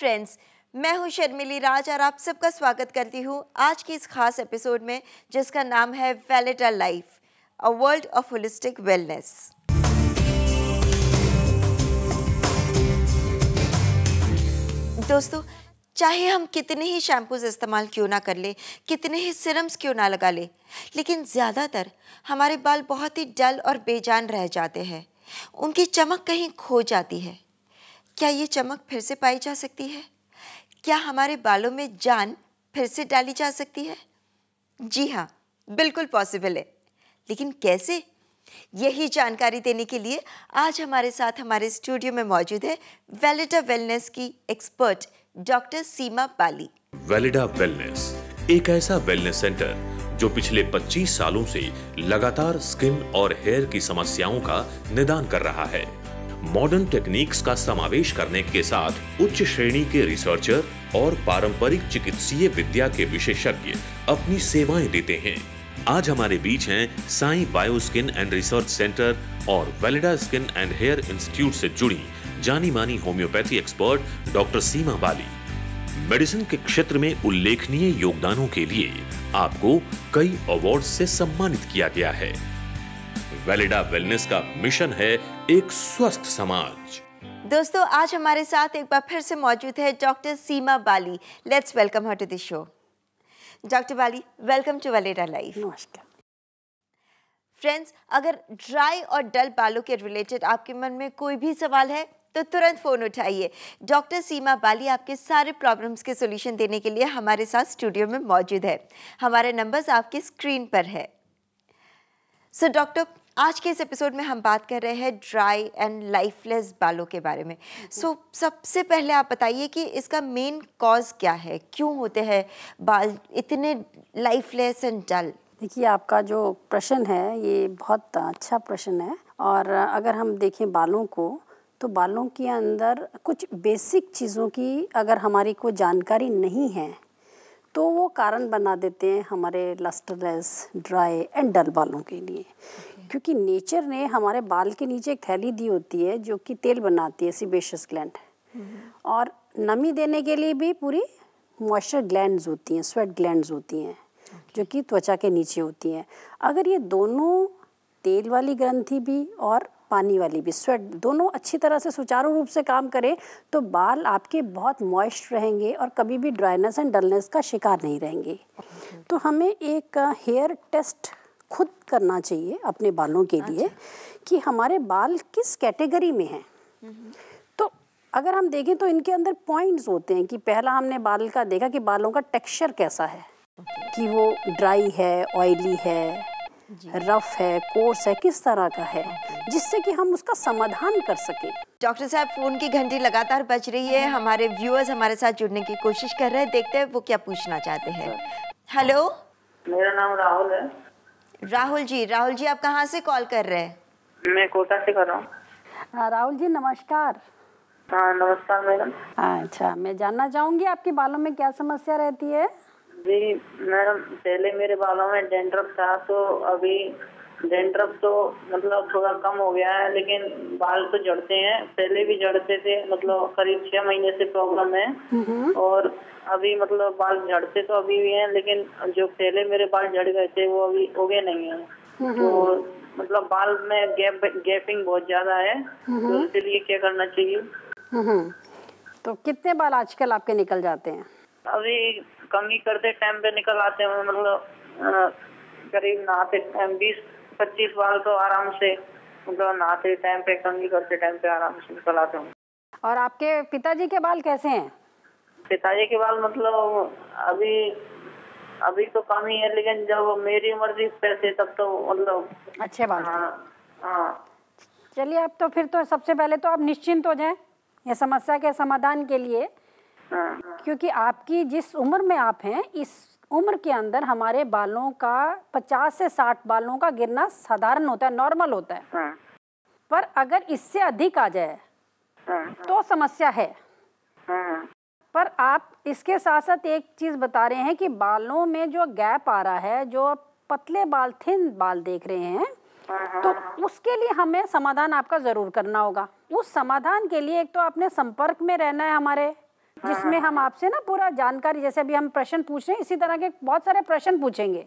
Friends, मैं हूं शर्मिली राज और आप सबका स्वागत करती हूं आज की इस खास एपिसोड में जिसका नाम है valid life, a world of holistic wellness. दोस्तों, चाहे हम कितने ही शैम्पूज इस्तेमाल क्यों ना कर ले, कितने ही सिरम्स क्यों ना लगा ले, लेकिन ज़्यादातर हमारे बाल बहुत ही डल और बेजान रह जाते हैं। उनकी चमक कहीं खो जाती है। क्या ये चमक फिर से पाई जा सकती है? क्या हमारे बालों में जान फिर से डाली जा सकती है? जी हाँ, बिल्कुल पॉसिबल है। लेकिन कैसे? यही जानकारी देने के लिए आज हमारे साथ हमारे स्टूडियो में मौजूद है वैलिडा वेलनेस की एक्सपर्ट डॉक्टर सीमा बाली। वैलिडा वेलनेस एक ऐसा वेलनेस सेंटर जो पिछले 25 सालों से लगातार स्किन और हेयर की समस्याओं का निदान कर रहा है। मॉडर्न टेक्निक्स का समावेश करने के साथ उच्च श्रेणी के रिसर्चर और पारंपरिक चिकित्सीय विद्या के विशेषज्ञ अपनी सेवाएं देते हैं। आज हमारे बीच हैं Sai bio skin and research centre और वैलिडा स्किन एंड हेयर इंस्टीट्यूट से जुड़ी जानी मानी होम्योपैथी एक्सपर्ट डॉक्टर सीमा बाली। मेडिसिन के क्षेत्र में उल्लेखनीय योगदानों के लिए आपको कई अवार्ड से सम्मानित किया गया है। वैलिडा वेलनेस का मिशन है एक स्वस्थ समाज। दोस्तों, आज हमारे साथ एक बार फिर से मौजूद है doctor Seema Bali. Let's welcome her to the show. Doctor Bali, welcome to Valida life. नमस्कार फ्रेंड्स, अगर ड्राई और डल बालों के रिलेटेड आपके मन में कोई भी सवाल है तो तुरंत फ़ोन उठाइए। डॉक्टर सीमा बाली आपके सारे प्रॉब्लम्स के सॉल्यूशन देने के लिए हमारे साथ स्टूडियो में मौजूद है। हमारे नंबर्स आपके स्क्रीन पर है। सो डॉक्टर, आज के इस एपिसोड में हम बात कर रहे हैं ड्राई एंड लाइफलेस बालों के बारे में। सबसे पहले आप बताइए कि इसका मेन कॉज क्या है, क्यों होते हैं बाल इतने लाइफलेस एंड डल? देखिए, आपका जो प्रश्न है ये बहुत अच्छा प्रश्न है। और अगर हम देखें बालों को, तो बालों के अंदर कुछ बेसिक चीज़ों की अगर हमारी कोई जानकारी नहीं है तो वो कारण बना देते हैं हमारे लस्टरलेस, ड्राई एंड डल बालों के लिए। क्योंकि नेचर ने हमारे बाल के नीचे एक थैली दी होती है जो कि तेल बनाती है, सीबेशियस ग्लैंड, और नमी देने के लिए भी पूरी मॉइस्चर ग्लैंड्स होती हैं, स्वेट ग्लैंड्स होती हैं, जो कि त्वचा के नीचे होती हैं। अगर ये दोनों, तेल वाली ग्रंथि भी और पानी वाली भी, स्वेट, दोनों अच्छी तरह से सुचारू रूप से काम करें तो बाल आपके बहुत मॉइस्ट रहेंगे और कभी भी ड्राइनेस एंड डलनेस का शिकार नहीं रहेंगे। तो हमें एक हेयर टेस्ट खुद करना चाहिए अपने बालों के लिए कि हमारे बाल किस कैटेगरी में हैं। तो अगर हम देखें तो इनके अंदर पॉइंट्स होते हैं कि पहला हमने बाल का देखा कि बालों का टेक्सचर कैसा है, कि वो ड्राई है, ऑयली है, रफ है, कोर्स है, किस तरह का है, जिससे कि हम उसका समाधान कर सकें। डॉक्टर साहब, फोन की घंटी लगातार बज रही है। हमारे व्यूअर्स हमारे साथ जुड़ने की कोशिश कर रहे हैं। देखते हैं वो क्या पूछना चाहते हैं। हेलो, मेरा नाम राहुल है। राहुल जी, आप कहाँ से कॉल कर रहे हैं? मैं कोटा से कर रहा हूँ। राहुल जी, नमस्कार। हाँ, नमस्कार मैडम। अच्छा, मैं जानना चाहूँगी आपके बालों में क्या समस्या रहती है? जी मैडम, पहले मेरे बालों में डेंड्रफ था, तो अभी डेंड्रफ तो मतलब थोड़ा कम हो गया है, लेकिन बाल तो झड़ते हैं। पहले भी झड़ते थे, मतलब करीब 6 महीने से प्रॉब्लम है। और अभी मतलब बाल झड़ते तो अभी भी हैं, लेकिन जो पहले मेरे बाल झड़ गए थे वो अभी उगे नहीं है। तो मतलब बाल में गैपिंग बहुत ज्यादा है, तो इसलिए क्या करना चाहिए? तो कितने बाल आजकल आपके निकल जाते हैं? अभी कमी करते टाइम पे निकल आते हैं, मतलब करीब नहाते टाइम 20-25 बाल तो आराम से, मतलब नहाते टाइम पे, कमी करते टाइम पे आराम से निकल आते हैं। और आपके पिताजी के बाल कैसे हैं? पिताजी के बाल मतलब अभी तो कम ही है, लेकिन जब मेरी उम्र थी पैसे तब तो मतलब अच्छे बाल थे। हाँ। चलिए, अब तो फिर तो सबसे पहले तो आप निश्चिंत हो जाएं ये समस्या के समाधान के लिए, क्योंकि आपकी जिस उम्र में आप हैं, इस उम्र के अंदर हमारे बालों का 50 से 60 बालों का गिरना साधारण होता है, नॉर्मल होता है। पर अगर इससे अधिक आ जाए तो समस्या है। पर आप इसके साथ साथ एक चीज़ बता रहे हैं कि बालों में जो गैप आ रहा है, जो पतले बाल, थिन बाल देख रहे हैं, तो उसके लिए हमें समाधान आपका ज़रूर करना होगा। उस समाधान के लिए एक तो आपने संपर्क में रहना है हमारे जिसमें हम आपसे ना पूरा जानकारी, जैसे अभी हम प्रश्न पूछ रहे हैं, इसी तरह के बहुत सारे प्रश्न पूछेंगे।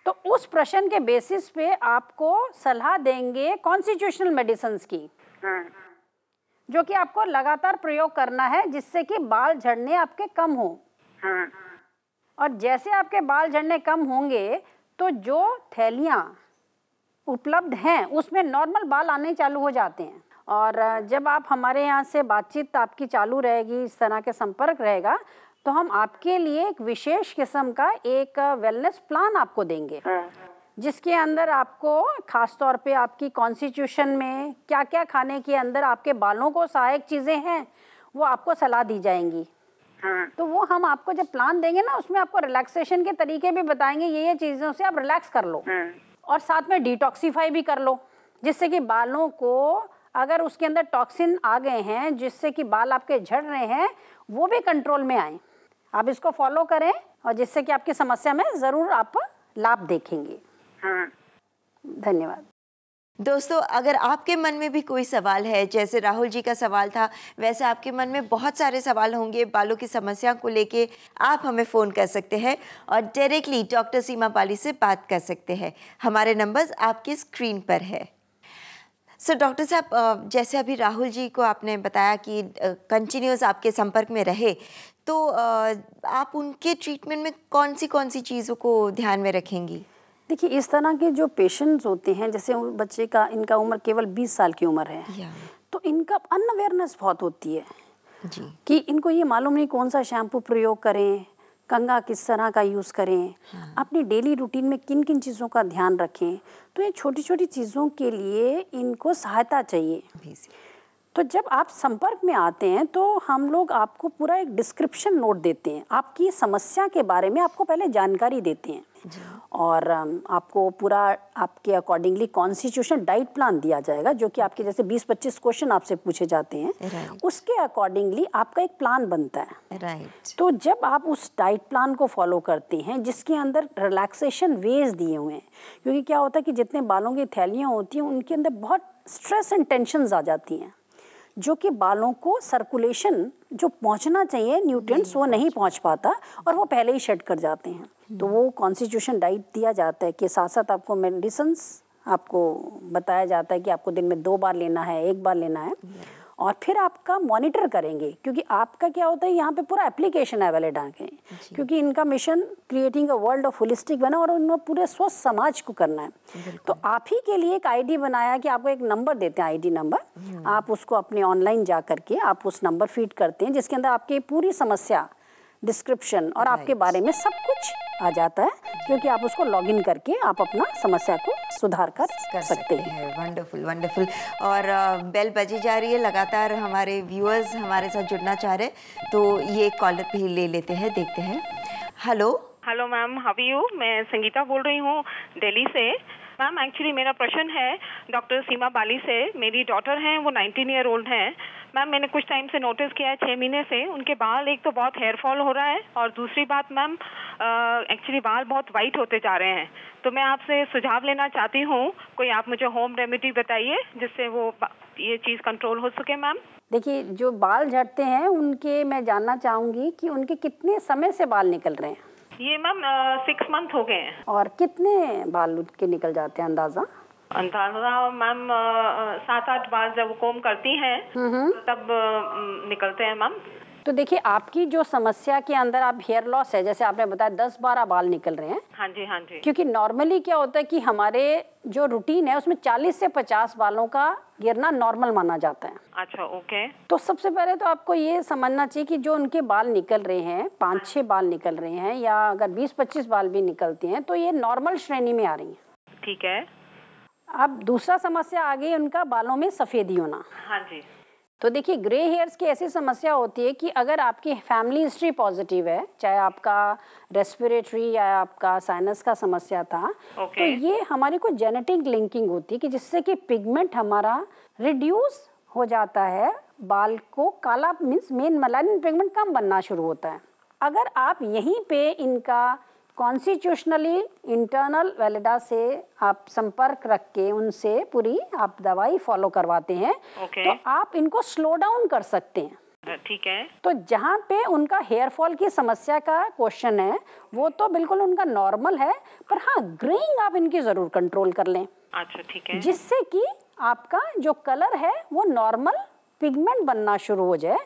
तो उस प्रश्न के बेसिस पे आपको सलाह देंगे कॉन्स्टिट्यूशनल मेडिसिन्स की, जो कि आपको लगातार प्रयोग करना है, जिससे कि बाल झड़ने आपके कम हो। और जैसे आपके बाल झड़ने कम होंगे तो जो थैलियाँ उपलब्ध हैं उसमें नॉर्मल बाल आने चालू हो जाते हैं। और जब आप हमारे यहाँ से बातचीत आपकी चालू रहेगी, इस तरह के संपर्क रहेगा, तो हम आपके लिए एक विशेष किस्म का एक वेलनेस प्लान आपको देंगे, जिसके अंदर आपको खास तौर पे आपकी कॉन्स्टिट्यूशन में क्या क्या खाने के अंदर आपके बालों को सहायक चीज़ें हैं वो आपको सलाह दी जाएंगी। तो वो हम आपको जब प्लान देंगे ना, उसमें आपको रिलैक्सेशन के तरीके भी बताएंगे, ये चीज़ों से आप रिलैक्स कर लो और साथ में डिटॉक्सीफाई भी कर लो, जिससे कि बालों को अगर उसके अंदर टॉक्सिन आ गए हैं जिससे कि बाल आपके झड़ रहे हैं वो भी कंट्रोल में आए। आप इसको फॉलो करें और जिससे कि आपकी समस्या में ज़रूर आप लाभ देखेंगे। धन्यवाद। दोस्तों, अगर आपके मन में भी कोई सवाल है, जैसे राहुल जी का सवाल था, वैसे आपके मन में बहुत सारे सवाल होंगे बालों की समस्या को लेके, आप हमें फ़ोन कर सकते हैं और डायरेक्टली डॉक्टर सीमा बाली से बात कर सकते हैं। हमारे नंबर्स आपकी स्क्रीन पर है। सो डॉक्टर साहब, जैसे अभी राहुल जी को आपने बताया कि कंटिन्यूस आपके संपर्क में रहे, तो आप उनके ट्रीटमेंट में कौन सी चीज़ों को ध्यान में रखेंगी? देखिए, इस तरह के जो पेशेंट्स होते हैं, जैसे बच्चे का इनका उम्र केवल 20 साल की उम्र है, तो इनका अनअवेयरनेस बहुत होती है जी, कि इनको ये मालूम नहीं कौन सा शैम्पू प्रयोग करें, कंघा किस तरह का यूज़ करें, अपनी डेली रूटीन में किन किन चीज़ों का ध्यान रखें। तो ये छोटी छोटी चीज़ों के लिए इनको सहायता चाहिए। तो जब आप संपर्क में आते हैं तो हम लोग आपको पूरा एक डिस्क्रिप्शन नोट देते हैं, आपकी समस्या के बारे में आपको पहले जानकारी देते हैं और आपको पूरा आपके अकॉर्डिंगली कॉन्स्टिट्यूशन डाइट प्लान दिया जाएगा, जो कि आपके जैसे 20-25 क्वेश्चन आपसे पूछे जाते हैं, उसके अकॉर्डिंगली आपका एक प्लान बनता है। तो जब आप उस डाइट प्लान को फॉलो करते हैं, जिसके अंदर रिलैक्सेशन वेज दिए हुए हैं, क्योंकि क्या होता है कि जितने बालों की थैलियाँ होती हैं उनके अंदर बहुत स्ट्रेस एंड टेंशन्स आ जाती हैं, जो कि बालों को सर्कुलेशन जो पहुंचना चाहिए न्यूट्रिएंट्स वो नहीं पहुंच पाता और वो पहले ही शेड कर जाते हैं। तो वो कॉन्स्टिट्यूशन डाइट दिया जाता है कि साथ साथ आपको मेडिसिन्स आपको बताया जाता है कि आपको दिन में 2 बार लेना है, 1 बार लेना है, और फिर आपका मॉनिटर करेंगे, क्योंकि आपका क्या होता है यहाँ पे पूरा एप्लीकेशन है वैलिडा के, क्योंकि इनका mission creating a world of holistic बना और उन्होंने पूरे स्वस्थ समाज को करना है। तो आप ही के लिए एक आईडी बनाया कि आपको एक नंबर देते हैं, आईडी नंबर, आप उसको अपने ऑनलाइन जा करके आप उस नंबर फीड करते हैं, जिसके अंदर आपकी पूरी समस्या डिस्क्रिप्शन और आपके बारे में सब कुछ आ जाता है, क्योंकि आप उसको लॉगिन करके आप अपना समस्या को सुधार कर सकते हैं। Wonderful wonderful. और बेल बजी जा रही है, लगातार हमारे व्यूअर्स हमारे साथ जुड़ना चाह रहे, तो ये कॉलर भी ले लेते हैं, देखते हैं। Hello hello ma'am, how are you? मैं संगीता बोल रही हूँ दिल्ली से। मैम एक्चुअली मेरा प्रश्न है डॉक्टर सीमा बाली से। मेरी डॉटर हैं, वो 19 ईयर ओल्ड हैं। मैम मैंने कुछ टाइम से नोटिस किया है, 6 महीने से उनके बाल एक तो बहुत हेयर फॉल हो रहा है, और दूसरी बात मैम एक्चुअली बाल बहुत वाइट होते जा रहे हैं। तो मैं आपसे सुझाव लेना चाहती हूँ, कोई आप मुझे होम रेमेडी बताइए जिससे वो ये चीज़ कंट्रोल हो सके। मैम देखिए, जो बाल झड़ते हैं उनके मैं जानना चाहूँगी कि उनके कितने समय से बाल निकल रहे हैं? ये मैम 6 मंथ हो गए हैं। और कितने बाल उनके निकल जाते हैं अंदाजा? मैम 7-8 बार जब कोम करती हैं तब निकलते हैं मैम। तो देखिए, आपकी जो समस्या के अंदर आप हेयर लॉस है, जैसे आपने बताया 10-12 बाल निकल रहे हैं। हाँ जी हाँ जी। क्योंकि नॉर्मली क्या होता है कि हमारे जो रूटीन है उसमें 40 से 50 बालों का गिरना नॉर्मल माना जाता है। अच्छा, ओके। तो सबसे पहले तो आपको ये समझना चाहिए कि जो उनके बाल निकल रहे हैं, 5-6 बाल निकल रहे हैं, या अगर 20-25 बाल भी निकलते हैं, तो ये नॉर्मल श्रेणी में आ रही है। ठीक है। अब दूसरा समस्या आ गई उनका बालों में सफ़ेदी होना। हाँ जी। तो देखिए, ग्रे हेयर्स की ऐसी समस्या होती है कि अगर आपकी फैमिली हिस्ट्री पॉजिटिव है, चाहे आपका रेस्पिरेटरी या आपका साइनस का समस्या था, तो ये हमारी कोई जेनेटिक लिंकिंग होती है कि जिससे कि पिगमेंट हमारा रिड्यूस हो जाता है, बाल को काला मीन्स मेन मेलानिन पिगमेंट कम बनना शुरू होता है। अगर आप यहीं पे इनका कॉन्स्टिट्यूशनली इंटरनल वैलिडा से आप संपर्क रख के उनसे पूरी आप दवाई फॉलो करवाते हैं, तो आप इनको स्लो डाउन कर सकते हैं। ठीक है। तो जहाँ पे उनका हेयर फॉल की समस्या का क्वेश्चन है वो तो बिल्कुल उनका नॉर्मल है, पर हाँ ग्रेइंग आप इनकी जरूर कंट्रोल कर लें। अच्छा ठीक है। जिससे कि आपका जो कलर है वो नॉर्मल पिगमेंट बनना शुरू हो जाए,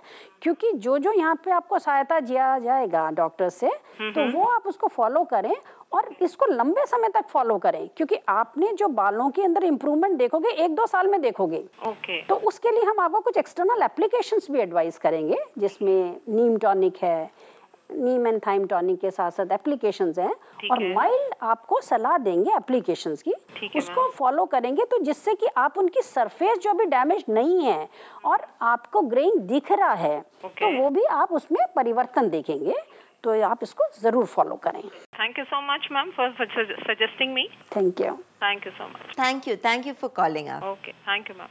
क्योंकि जो जो यहाँ पे आपको सहायता दिया जाएगा डॉक्टर से तो वो आप उसको फॉलो करें और इसको लंबे समय तक फॉलो करें, क्योंकि आपने जो बालों के अंदर इम्प्रूवमेंट देखोगे 1-2 साल में देखोगे। ओके। तो उसके लिए हम आपको कुछ एक्सटर्नल एप्लीकेशंस भी एडवाइस करेंगे, जिसमें नीम टॉनिक है, नीम एंड थाइम टॉनिक के साथ साथ एप्लीकेशंस हैं और माइल्ड आपको सलाह देंगे एप्लीकेशंस की, उसको फॉलो करेंगे तो जिससे कि आप उनकी सरफेस जो भी डैमेज नहीं है और आपको ग्रेइंग दिख रहा है तो वो भी आप उसमें परिवर्तन देखेंगे। तो आप इसको जरूर फॉलो करें। Thank you so much ma'am for suggesting me. Thank you. Thank you so much. Thank you for calling up. Okay, thank you ma'am.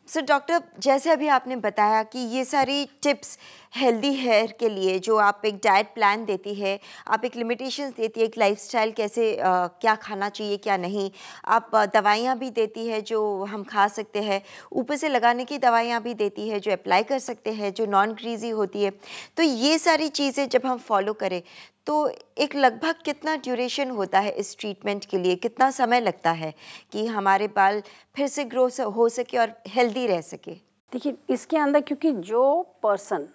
So doctor, जैसे अभी आपने बताया कि ये सारी टिप्स हेल्दी हेयर के लिए जो आप एक डाइट प्लान देती है, आप एक लिमिटेशंस देती है, एक लाइफस्टाइल कैसे क्या खाना चाहिए क्या नहीं, आप दवाइयाँ भी देती है जो हम खा सकते हैं, ऊपर से लगाने की दवाइयाँ भी देती है जो अप्लाई कर सकते हैं, जो नॉन ग्रीजी होती है। तो ये सारी चीज़ें जब हम फॉलो करें तो एक लगभग कितना ड्यूरेशन होता है इस ट्रीटमेंट के लिए, कितना समय लगता है कि हमारे बाल फिर से ग्रो हो सके और हेल्दी रह सके? देखिए इसके अंदर क्योंकि जो पर्सन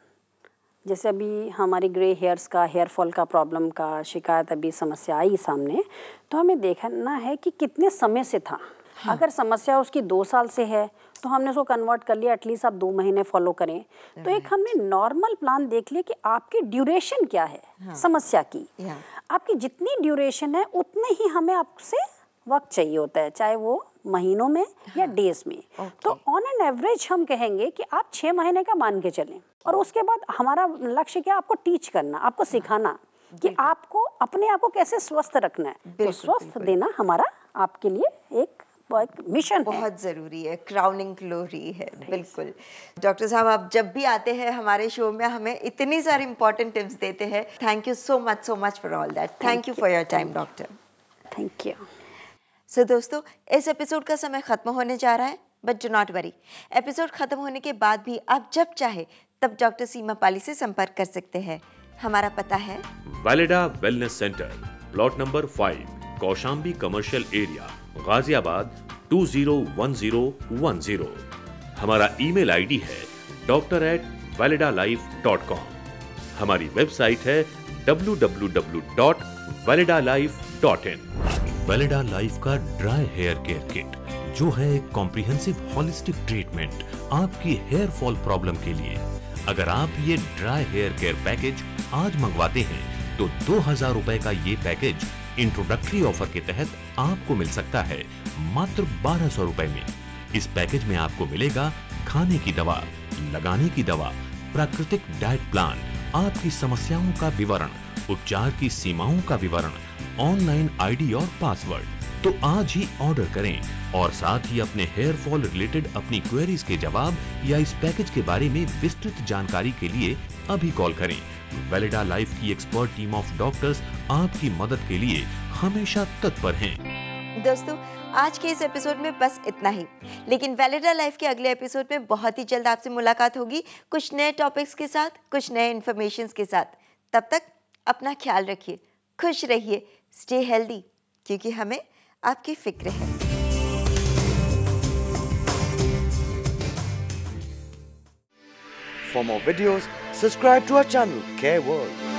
जैसे अभी हमारी ग्रे हेयर्स का, हेयर फॉल का प्रॉब्लम का शिकायत अभी समस्या आई सामने, तो हमें देखना है कि कितने समय से था। हाँ। अगर समस्या उसकी 2 साल से है तो हमने उसको कन्वर्ट कर लिया, एटलीस्ट आप 2 महीने फॉलो करें। तो एक हमने नॉर्मल प्लान देख लिया कि आपकी ड्यूरेशन क्या है। हाँ। समस्या की आपकी जितनी ड्यूरेशन है उतने ही हमें आपसे वक्त चाहिए होता है, चाहे वो महीनों में या डेज में। तो ऑन एन एवरेज हम कहेंगे कि आप 6 महीने का मान के चलें और उसके बाद हमारा लक्ष्य क्या, आपको टीच करना, आपको सिखाना कि आपको अपने आप को कैसे स्वस्थ रखना है। तो स्वस्थ देना हमारा आपके लिए एक मिशन बहुत ज़रूरी है, क्राउनिंग ग्लोरी है। बिल्कुल डॉक्टर साहब, आप जब भी आते हैं हमारे शो में हमें इतनी सारी इंपॉर्टेंट टिप्स देते हैं। Thank you so much for all that. Thank you for your time doctor. Thank you. So दोस्तों, इस एपिसोड का समय ख़त्म होने जा रहा है, but do not worry, episode ख़त्म होने के बाद भी आप जब चाहे तब डॉक्टर सीमा पाली से संपर्क कर सकते हैं। हमारा पता है Valida wellness centre, plot number 5, Kaushambi commercial area, Ghaziabad 201010। हमारा ईमेल आईडी है doctor@validalife.com। हमारी वेबसाइट है www.validalife.in। वैलिडा लाइफ का ड्राई हेयर केयर किट, जो है एक कॉम्प्रिहेंसिव हॉलिस्टिक ट्रीटमेंट आपकी हेयर फॉल प्रॉब्लम के लिए। अगर आप ये ड्राई हेयर केयर पैकेज आज मंगवाते हैं तो 2000 रुपए का ये पैकेज इंट्रोडक्टरी ऑफर के तहत आपको मिल सकता है मात्र 1200 रुपए में। इस पैकेज में आपको मिलेगा खाने की दवा, लगाने की दवा, प्राकृतिक डाइट प्लान, आपकी समस्याओं का विवरण, उपचार की सीमाओं का विवरण, ऑनलाइन आईडी और पासवर्ड। तो आज ही ऑर्डर करें और साथ ही अपने हेयर फॉल रिलेटेड अपनी क्वेरीज के जवाब या इस पैकेज के बारे में विस्तृत जानकारी के लिए अभी कॉल करें। वैलिडा लाइफ की एक्सपर्ट टीम ऑफ डॉक्टर्स आपकी मदद के लिए हमेशा तत्पर हैं। दोस्तों, आज के इस एपिसोड में बस इतना ही, लेकिन वैलिडा लाइफ के अगले एपिसोड में बहुत ही जल्द आपसे मुलाकात होगी, कुछ नए टॉपिक्स के साथ, कुछ नए इन्फॉर्मेशंस के साथ। तब तक अपना ख्याल रखिए, खुश रहिए, स्टे हेल्दी, क्योंकि हमें आपकी फिक्र है। For more videos, subscribe to our channel, Care World.